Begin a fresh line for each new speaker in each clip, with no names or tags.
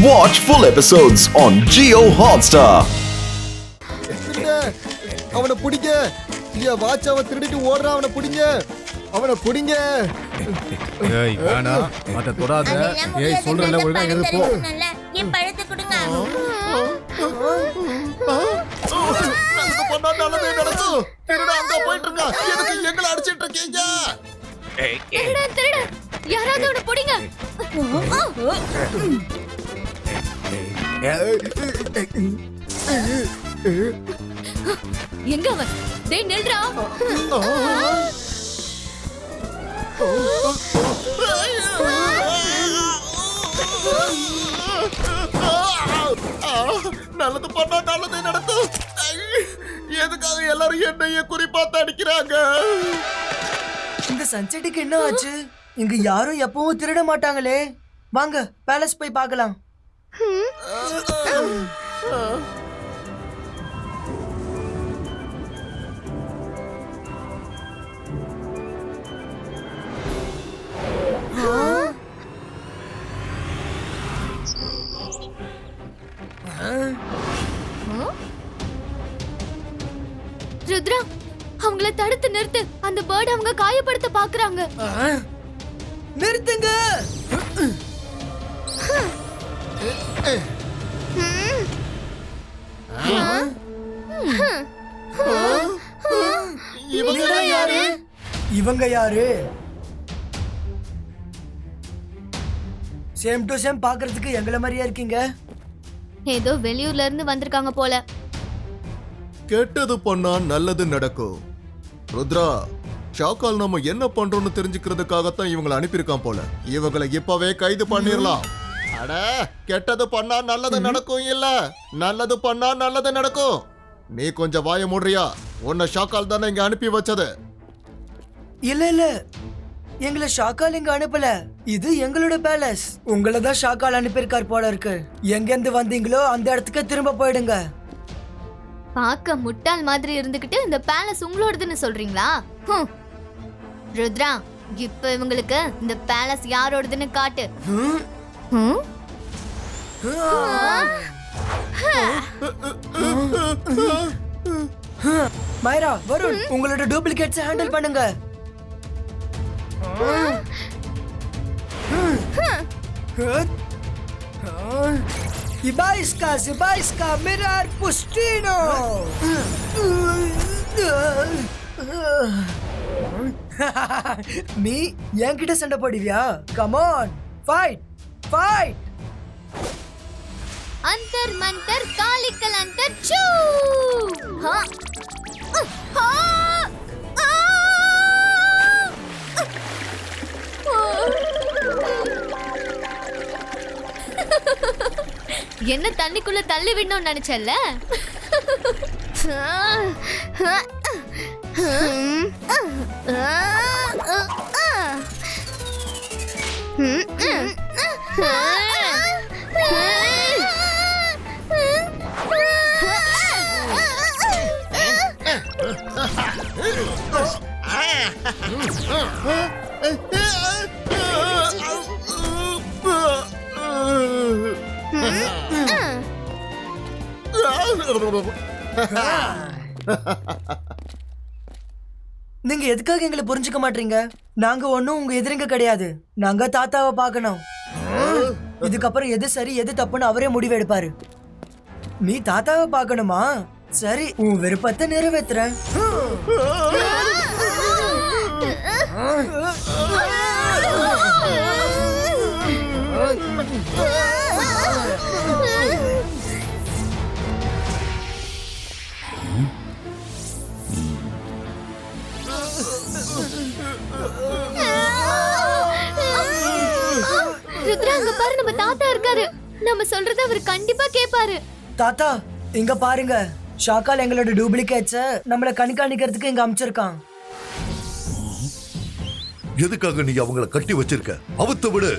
Watch full episodes on Jio Hotstar.
அவனை பிடிங்க. இல்லையா வாட்ச் அவன் திருடிட்டு ஓடுறான். அவனை பிடிங்க. அவனை பிடிங்க.
ஏய் வேணா அத தொடாத. ஏய் சொல்றல ஒழுங்கா இரு போ.
என் பழத்தை கொடுங்க.
நம்ம பண்ணா நல்லதே நடக்கும். திருட அங்க போயிட்டு இருக்கா. எதுக்கு எங்களை அடிச்சிட்டு இருக்கீங்க?
திருட யாராவது அவனை பிடிங்க. எங்க அவன்? டேய் நில்றா.
நல்லது பண்ணா நல்லதே நடக்கும். எதுக்காக எல்லாரும் என்னைய குறிப்பாத்து அடிக்கிறாங்க?
இந்த சன்செட்டுக்கு என்ன ஆச்சு? இங்க யாரும் எப்பவும் திருட மாட்டாங்களே. வாங்க பேலஸ் போய் பார்க்கலாம்.
ருத்ரா அவங்கள தடுத்து நிறுத்து. அந்த பேர்ட் அவங்க காயப்படுத்த பாக்குறாங்க.
நிறுத்துங்க. இவங்க யாரு? சேம் டு சேம் பாக்குறதுக்கு எங்கள மாதிரியா இருக்கீங்க.
ஏதோ வெளியூர்ல இருந்து வந்திருக்காங்க போல.
கெட்டது பண்ணா நல்லது நடக்கும். ருத்ரா, ஷாக்கால் நம்ம என்ன பண்றோம்னு தெரிஞ்சுக்கிறதுக்காகத்தான் இவங்களை அனுப்பியிருக்கான் போல. இவங்களை இப்பவே கைது பண்ணிரலாம். அட, கெட்டது பண்ணா நல்லது நடக்கும் இல்ல, நல்லது பண்ணா நல்லது நடக்கும். நீ கொஞ்சம் வாய மூடுறியா? உன்னை ஷாக்கால் தானே இங்க அனுப்பி வச்சது.
இல்ல இல்ல, எங்களை ஷாக்கால் இங்க அனுப்பல. இது எங்களோட பேலஸ். உங்களை தான் ஷாக்கால் அனுப்பியிருக்கார் போல இருக்கு. எங்க இருந்து வந்தீங்களோ அந்த இடத்துக்கு திரும்ப போயிடுங்க.
பாக்க முட்டாள் மாதிரி இருந்துகிட்டு இந்த பேலஸ் உங்களோடதுன்னு சொல்றீங்களா? ருத்ரா, இப்ப இவங்களுக்கு இந்த பேலஸ் யாரோடதுன்னு காட்டு.
மைரா, வருண், உங்களோட டூப்ளிகேட்ஸ் ஹேண்டில் பண்ணுங்க. Ibaiska, Mirar Pustino. நீ என்கிட்ட சண்டை போடுவியா? Come on, fight.
அந்தர் மந்தர் காலிக்கல் அந்தர் சூ. என்ன தண்ணிக்குள்ள தள்ளி விடணும்னு நினைச்சல?
நீங்க எதுக்காக எங்களை புரிஞ்சுக்க மாட்டீங்க? நாங்க ஒண்ணும் உங்க எதிரிங்க கிடையாது. நாங்க தாத்தாவை பார்க்கணும். இதுக்கப்புறம் எது சரி எது தப்புன்னு அவரே முடிவு எடுப்பாரு. நீ தாத்தாவை பார்க்கணுமா? சரி, உன் விருப்பத்தை நிறைவேற்றுறேன்.
ருத்ரா, அங்க பாரு, நம்ம தாத்தா இருக்காரு. நம்ம சொல்றத அவர் கண்டிப்பா கேட்பாரு.
தாத்தா, இங்க பாருங்க. ஷாக்கால் எங்களோட டூப்ளிகேட்ஸ நம்மள கண்காணிக்கிறதுக்கு இங்க அனுப்பிச்சிருக்கான்.
எதுக்காக நீ அவங்கள கட்டி வச்சிருக்க? அவுத்து விடு.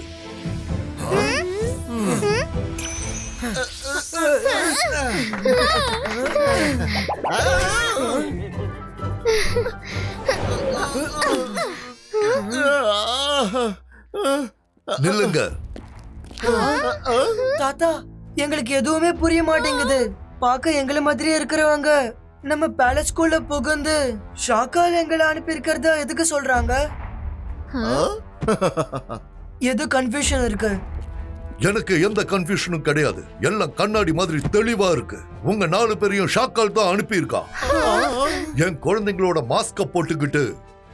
நில்லுங்க.
தாத்தா எங்களுக்கு எதுவுமே புரிய மாட்டேங்குது. பார்க்க எங்களை மாதிரியே இருக்கிறவங்க நம்ம பேலஸ்குள்ள புகுந்து ஷாக்கால் எங்களை அனுப்பி இருக்கிறத எதுக்கு சொல்றாங்க? எது கன்ஃபியூஷன் இருக்கு?
எனக்கு எந்த கன்ஃபியூஷனும் கிடையாது. எல்லாம் கண்ணாடி மாதிரி தெளிவா இருக்கு. உங்க 4 பேரையும் ஷாக்கால் தான் அனுப்பியிருக்கா. என் குழந்தைங்களோட மாஸ்க போட்டுக்கிட்டு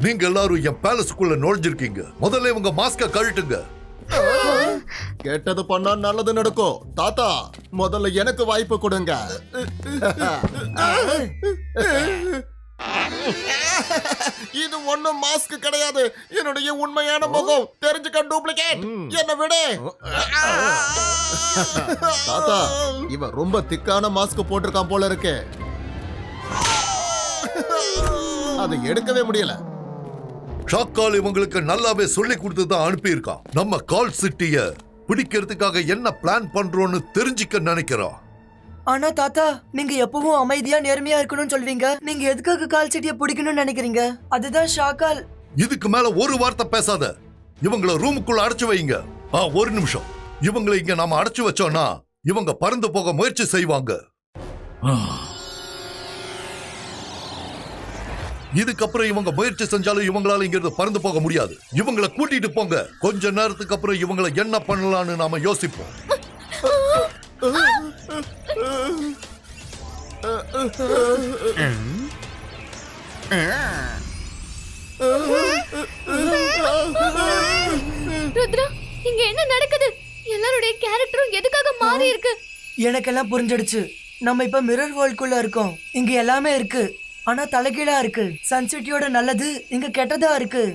நீங்க எல்லாரும் என் பேலஸ்குள்ள நுழைஞ்சிருக்கீங்க. முதல்ல உங்க மாஸ்க கழட்டுங்க.
கெட்டது பண்ணா நல்லது நடக்கும். தாத்தா முதல்ல எனக்கு வாய்ப்பு கொடுங்க. இது ஒண்ணும் மாஸ்க் கிடையாது. என்னுடைய உண்மையான முகம். தெரிஞ்சுக்க டூப்ளிகேட். என்ன விடு. தாத்தா இவன் ரொம்ப திக்கான மாஸ்க் போட்டிருக்கான் போல இருக்கு. அதை எடுக்கவே முடியல.
ஷாக்கால் இவங்களுக்கு நல்லாவே சொல்லி கொடுத்து தான் அனுப்பியிருக்கான். நம்ம கால் சிட்டிய பிடிக்கிறதுக்காக என்ன பிளான் பண்றோம்னு தெரிஞ்சுக்க நினைக்கிறோம்.
ஆனா தாத்தா நீங்க எப்பவும் அமைதியா நேர்மையா இருக்கணும்னு சொல்வீங்க. நீங்க எதுக்காக கால் சிட்டிய பிடிக்கணும்னு நினைக்கிறீங்க? அதுதான் ஷாக்கால்.
இதுக்கு மேல ஒரு வார்த்தை பேசாத. இவங்கள ரூமுக்குள்ள அடைச்சு வைங்க. ஒரு நிமிஷம். இவங்களை இங்க நாம அடைச்சு வச்சோம்னா இவங்க பறந்து போக முயற்சி செய்வாங்க. இதுக்கப்புறம் இவங்க முயற்சி செஞ்சாலும் இவங்களால இங்கிருந்து பறந்து போக முடியாது. இவங்களை கூட்டிட்டு போங்க. கொஞ்ச நேரத்துக்கு அப்புறம் இவங்களை என்ன பண்ணலாம்னு நாம யோசிப்போம்.
ருத்ரா இங்க என்ன நடக்குது? எல்லாருடைய கேரக்டரும் எதுக்காக மாறி இருக்கு?
எனக்கெல்லாம் புரிஞ்சிடுச்சு. நம்ம இப்ப மிரர் வேர்ல்டுக்குள்ள இருக்கோம். இங்க எல்லாமே இருக்கு. ஆனா தலைகீழா இருக்கு. சன்சிட்டியோட நல்லது இங்க கெட்டதா இருக்கு.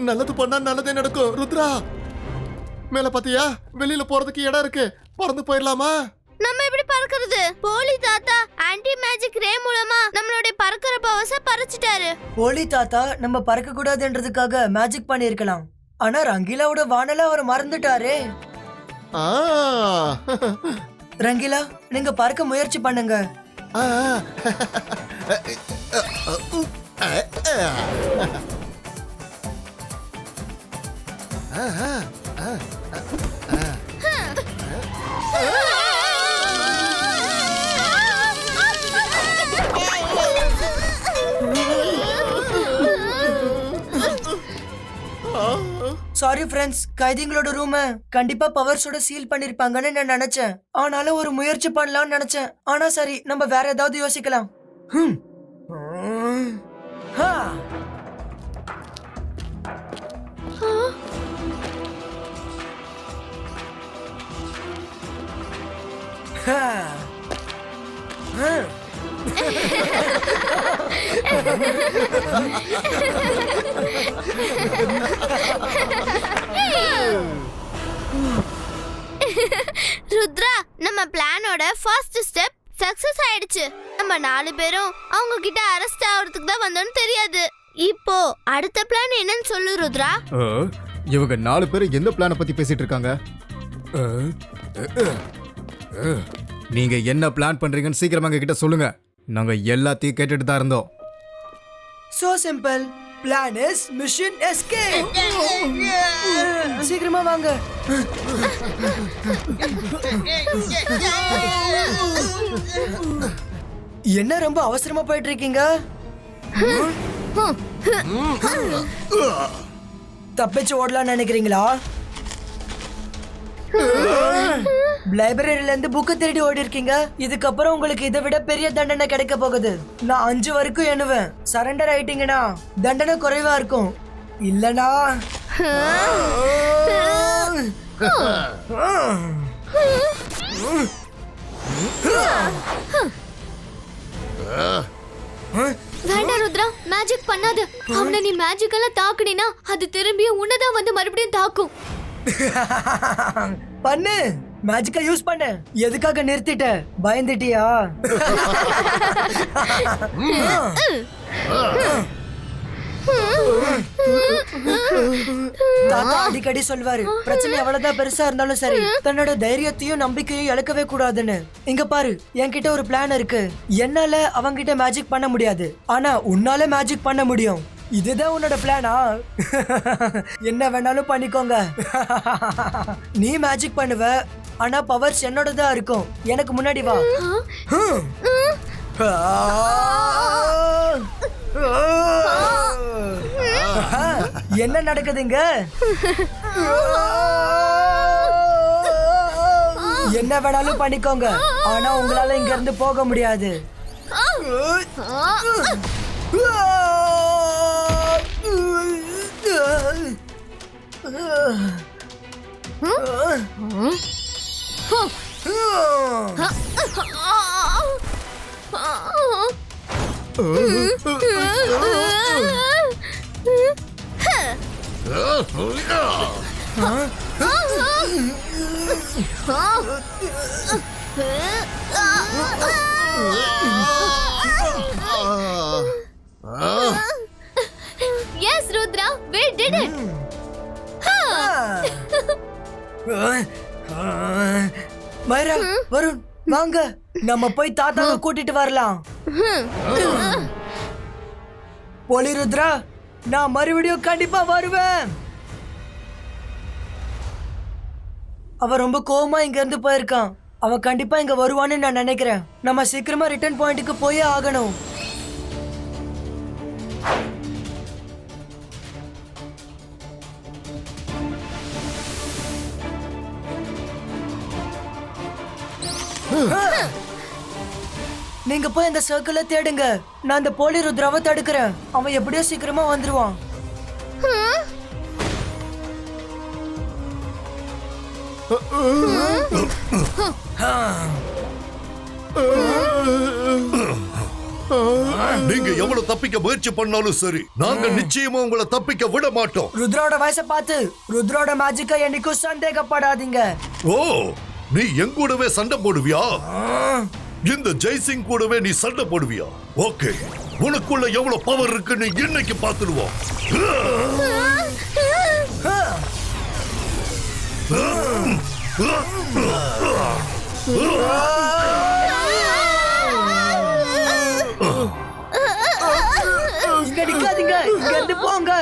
நல்லது பண்ணா நல்லதே நடக்கும். ருத்ரா மேல பாத்தியா? வெளியில போறதுக்கு இடம் இருக்கு. பறந்து போயிடலாமா?
நம்ம எப்படி பறக்கிறது? போலி தாத்தா ஆன்டி மேஜிக் ரே மூலமா நம்மளுடைய பறக்கிற பவர்ஸ பறிச்சிட்டாரு.
போலி தாத்தா நம்ம பறக்க கூடாதுன்றதுக்காக மேஜிக் பண்ணிருக்கலாம். ஆனா ரங்கீலாவோட வானல அவர் மறந்துட்டாரே. ரங்கீலா நீங்க பறக்க முயற்சி பண்ணுங்க. சாரி ஃப்ரெண்ட்ஸ், கைதிங்களோட ரூம கண்டிப்பா பவர்ஸோட சீல் பண்ணிருப்பாங்கன்னு நான் நினைச்சேன். ஆனாலும் ஒரு முயற்சி பண்ணலாம்னு நினைச்சேன். ஆனா சரி, நம்ம வேற ஏதாவது யோசிக்கலாம்.
ருத்ரா நம்ம பிளானோட ஃபர்ஸ்ட் ஸ்டெப் சக்சஸ் ஆயிடுச்சு. நம்ம 4 பேரும் அவங்க கிட்ட அரெஸ்ட் ஆகிறதுக்கு தான் வந்தோம்னு தெரியாது. இப்போ அடுத்த பிளான் என்னன்னு சொல்லு ருத்ரா.
இவங்க 4 பேரும் எந்த பிளானை பத்தி பேசிட்டு இருக்காங்க? நீங்க என்ன பிளான் பண்றீங்கன்னு சீக்கிரமா எங்க கிட்ட சொல்லுங்க. நாங்க எல்லாத்தையும் கேட்டுட்டு தான் இருந்தோம்.
So simple. Plan is mission escape. சீக்கிரமா வாங்க. என்ன ரொம்ப அவசரமா போயிட்டு இருக்கீங்க? தப்பிச்சு ஓடலாம்னு நினைக்கிறீங்களா? லைப்ரரியில இருந்து புக்கு திருடி ஓடி இருக்கீங்க. இதுக்கப்புறம் உங்களுக்கு இதை விட பெரிய தண்டனை கிடைக்க போகுது. நான் 5 வரைக்கும் எண்ணுவேன். சரண்டர் ஆயிட்டீங்கன்னா தண்டனை குறைவா இருக்கும். இல்லனா
வேண்டாம் ருத்ரா, மேஜிக் பண்ணாத. அவனை நீ மேஜிக் எல்லாம் தாக்குனீனா அது திரும்பியும் உன்னதான் வந்து மறுபடியும் தாக்கும்.
பண்ணு, மேஜிக்கா யூஸ் பண்ணு. எதுக்காக நிறுத்திட்ட? பயந்துட்டியா?
வேண்டாம்,
1 2 3 தாத்தா அடிக்கடி சொல்வாரு, பிரச்சனை எவ்வளவுதான் பெருசா இருந்தாலும் சரி தன்னோட தைரியத்தையும் நம்பிக்கையும் இழக்கவே கூடாதுன்னு. இங்க பாரு, என்கிட்ட ஒரு பிளான் இருக்கு. என்னால அவங்கிட்ட மேஜிக் பண்ண முடியாது, ஆனா உன்னால மேஜிக் பண்ண முடியும். இதுதான் உன்னோட பிளானா? என்ன வேணாலும் பண்ணிக்கோங்க. நீ மேஜிக் பண்ணுவ, ஆனா பவர்ஸ் என்னோடதான் இருக்கும். எனக்கு முன்னாடி வா. என்ன நடக்குதுங்க? என்ன வேணாலும் பண்ணிக்கோங்க, ஆனா உங்களால இங்க இருந்து போக முடியாது.
Yes, Rudra, we did it.
மைரா, Varun, வாங்க நம்ம போய் தாத்தாவை கூட்டிட்டு வரலாம். போலி ருத்ரா, நான் மறுபடியும் கண்டிப்பா வருவேன். அவன் ரொம்ப கோவமா இங்க இருந்து போயிருக்கான். அவன் கண்டிப்பா இங்க வருவான்னு நான் நினைக்கிறேன். நம்ம சீக்கிரமா ரிட்டர்ன் பாயிண்ட்டுக்கு போயே ஆகணும். நீங்க போய் அந்த சர்க்கிள தேடுங்க. நான் அந்த போலி ருத்ராவை தடுக்கிறேன். அவன் எப்படியோ சீக்கிரமா வந்துருவான்.
நீங்க எவ்வளவு தப்பிக்க முயற்சி பண்ணாலும் சரி, நாங்க நிச்சயமா உங்களை தப்பிக்க விட மாட்டோம்.
ருத்ரோட வயசை பார்த்து ருத்ரோட மேஜிக்கை என்னைக்கும் சந்தேகப்படாதீங்க.
ஓ, நீ என் கூடவே சண்டை போடுவியா? இந்த ஜெய்சிங் கூடவே நீ சண்டை போடுவியா? ஓகே, உனக்குள்ள எவ்வளவு பவர் இருக்குன்னு இன்னைக்கு பார்த்துடுவோம்.
இங்க நிக்காதீங்க, இங்க இருந்து போங்க.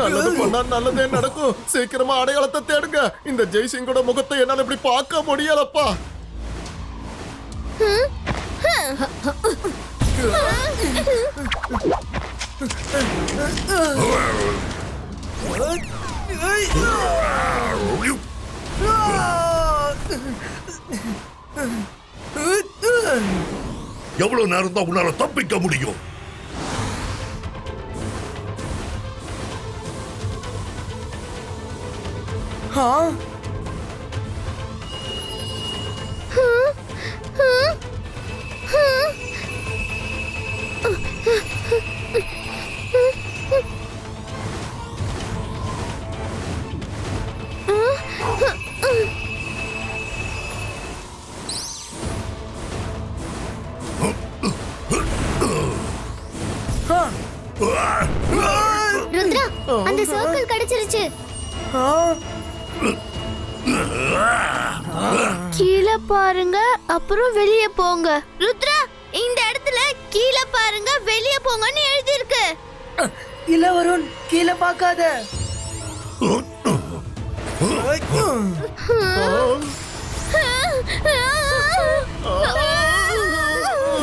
நல்லது பண்ணா நல்லதே நடக்கும். சீக்கிரமா அடையாளத்தை தேடுங்க. இந்த ஜெய்சிங்கோட முகத்தை என்னால இப்படி பார்க்க முடியலப்பா.
எவ்வளவு நேரம் தான் உன்னால தப்பிக்க முடியும்?
ருத்ரா அந்த சர்க்கிள் கிடைச்சிருச்சு.
ஆ,
கீழே பாருங்க அப்புறம் வெளியே போங்க. ருத்ரா இந்த இடத்துல கீழே பாருங்க வெளியே போங்கன்னு எழுதி இருக்கு.
இல்ல வருண், கீழே பார்க்காத.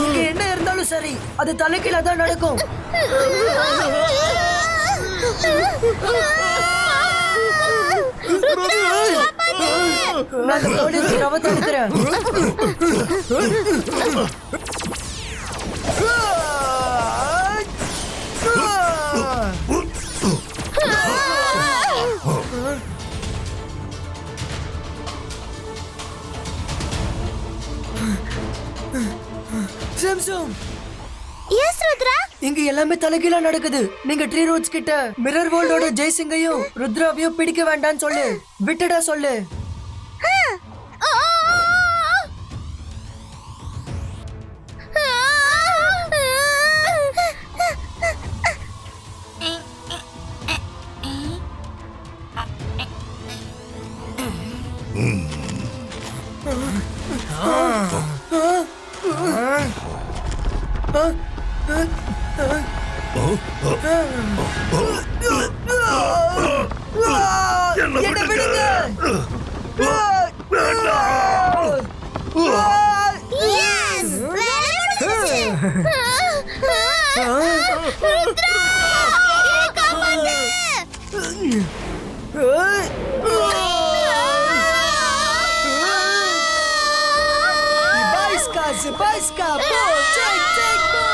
இங்க என்ன இருந்தாலும் சரி, அது தலைகீழ தான் நடக்கும். நான் இந்த போலீஸ் ரவ தடுக்கிறேன். சிம்சம்,
எஸ் ருத்ரா.
இங்க எல்லாமே தலைகீழா நடக்குது. நீங்க ட்ரீ ரோட்ஸ் கிட்ட மிரர் வேர்ல்டோட ஜெய்சிங்கையும் ருத்ராவையும் பிடிக்க வேண்டாம்னு சொல்லு. விட்டுடா சொல்லு. என்ன விடுங்க.
எஸ் ருத்ரா என்னை காப்பாத்து.
Bajska, po, check, po.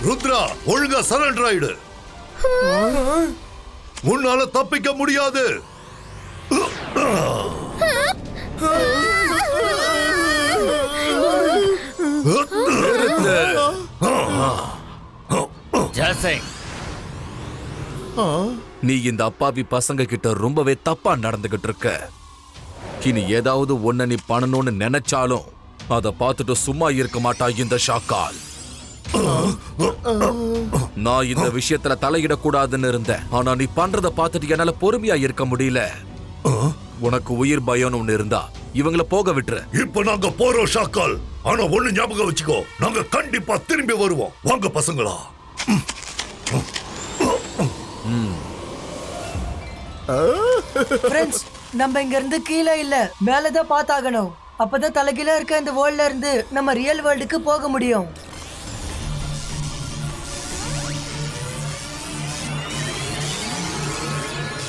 Rudra, ஒழுங்கா சரண்டர் ஆயிடு. உன்னால தப்பிக்க முடியாது.
ஜெய்சிங், நீ இந்த அப்பாவி பசங்க கிட்ட ரொம்பவே தப்பா நடந்துகிட்டு இருக்க. இனி ஏதாவது ஒன்ன நீ பண்ணணும்னு நினைச்சாலும் அத பார்த்துட்டு சும்மா இருக்க மாட்டா இந்த ஷாக்கால். நான் இந்த விஷயத்துல தலையிடக்கூடாதுன்னு இருந்தேன். ஆனா நீ பண்றத பார்த்துட்டு என்னால பொறுமையா இருக்க முடியல. உனக்கு உயிர் பயம்னு ஒண்ணு இருந்தா இவங்கள போக விட்டுரு.
இப்ப நாங்க போறோம் ஷாக்கால். ஆனா ஒண்ணு ஞாபகம் வச்சுக்கோ, நாங்க கண்டிப்பா திரும்பி வருவோம். வாங்க பசங்களா.
ஃப்ரெண்ட்ஸ், நம்ம இங்க இருந்து கீழே இல்ல மேலதான் பார்த்தாகணும். அப்பதான் தலைகீழ இருக்க இந்த வேர்ல்ட்ல இருந்து நம்ம ரியல் வேர்ல்டுக்கு போக முடியும்.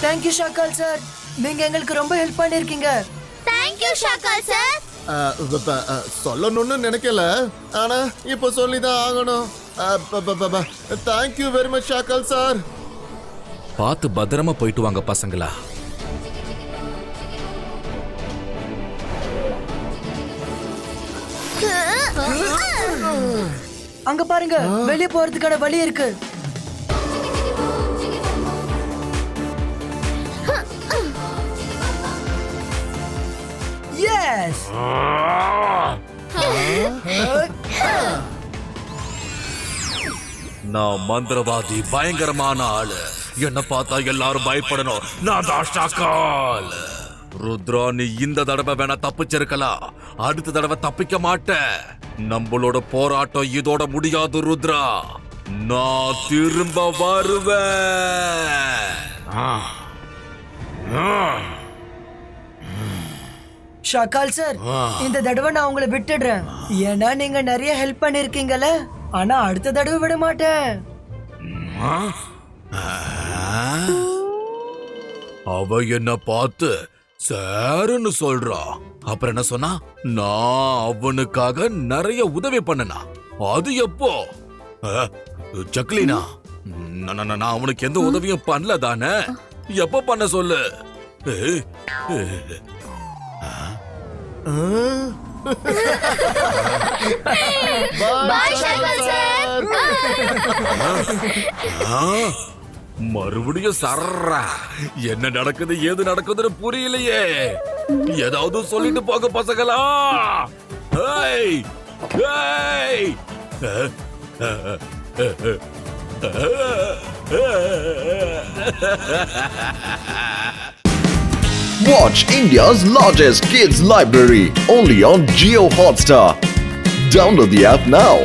தேங்க்யூ ஷாக்கால் சார், நீங்க எங்களுக்கு ரொம்ப ஹெல்ப் பண்ணிருக்கீங்க.
Thank you Shakkal sir.
சொல்லணும்னு நினைக்கல, ஆனா இப்ப சொல்லிதான் ஆகணும். Thank you very much Shakkal sir.
பார்த்து பத்திரமா போயிட்டு வாங்க பசங்களா.
அங்க பாருங்க, வெளியே போறதுக்கான வழி இருக்கு. எஸ்.
நான் மந்திரவாதி, பயங்கரமான ஆளு. என்ன பார்த்தா எல்லாரும் பயப்படணும். நான் தான் ஷாக்கால். ருத்ரா, நீ இந்த தடவை வேணா தப்பிச்சிருக்கலாம், அடுத்த தடவை தப்பிக்க மாட்டேன். நம்மளோட போராட்டம் இதோட முடியாது ருத்ரா. நான் திரும்ப வருவேன்.
ஷாக்கால் சார், இந்த தடவை நான் உங்களை விட்டுடுறேன். ஏன்னா நீங்க நிறைய ஹெல்ப் பண்ணிருக்கீங்கல்ல. ஆனா அடுத்த தடவை விட மாட்டேன்.
அவ என்ன பார்த்து சாருன்னு சொல்றா. அப்புறம் என்ன சொன்னா, நான் அவனுக்காக நிறைய உதவி பண்ணனா. அது எப்போ? சக்லினா, நான் அவனுக்கு எந்த உதவியும் பண்ணல தானே. எப்ப பண்ண சொல்லு.
Bye, Shankar sir.
மறுபடியும் சர்ரா என்ன நடக்குது ஏது நடக்குதுன்னு புரியலையே. ஏதாவது சொல்லிட்டு போக பசங்களா. ஏய் ஏய்
Watch India's largest kids library only on Jio Hotstar. Download the app now.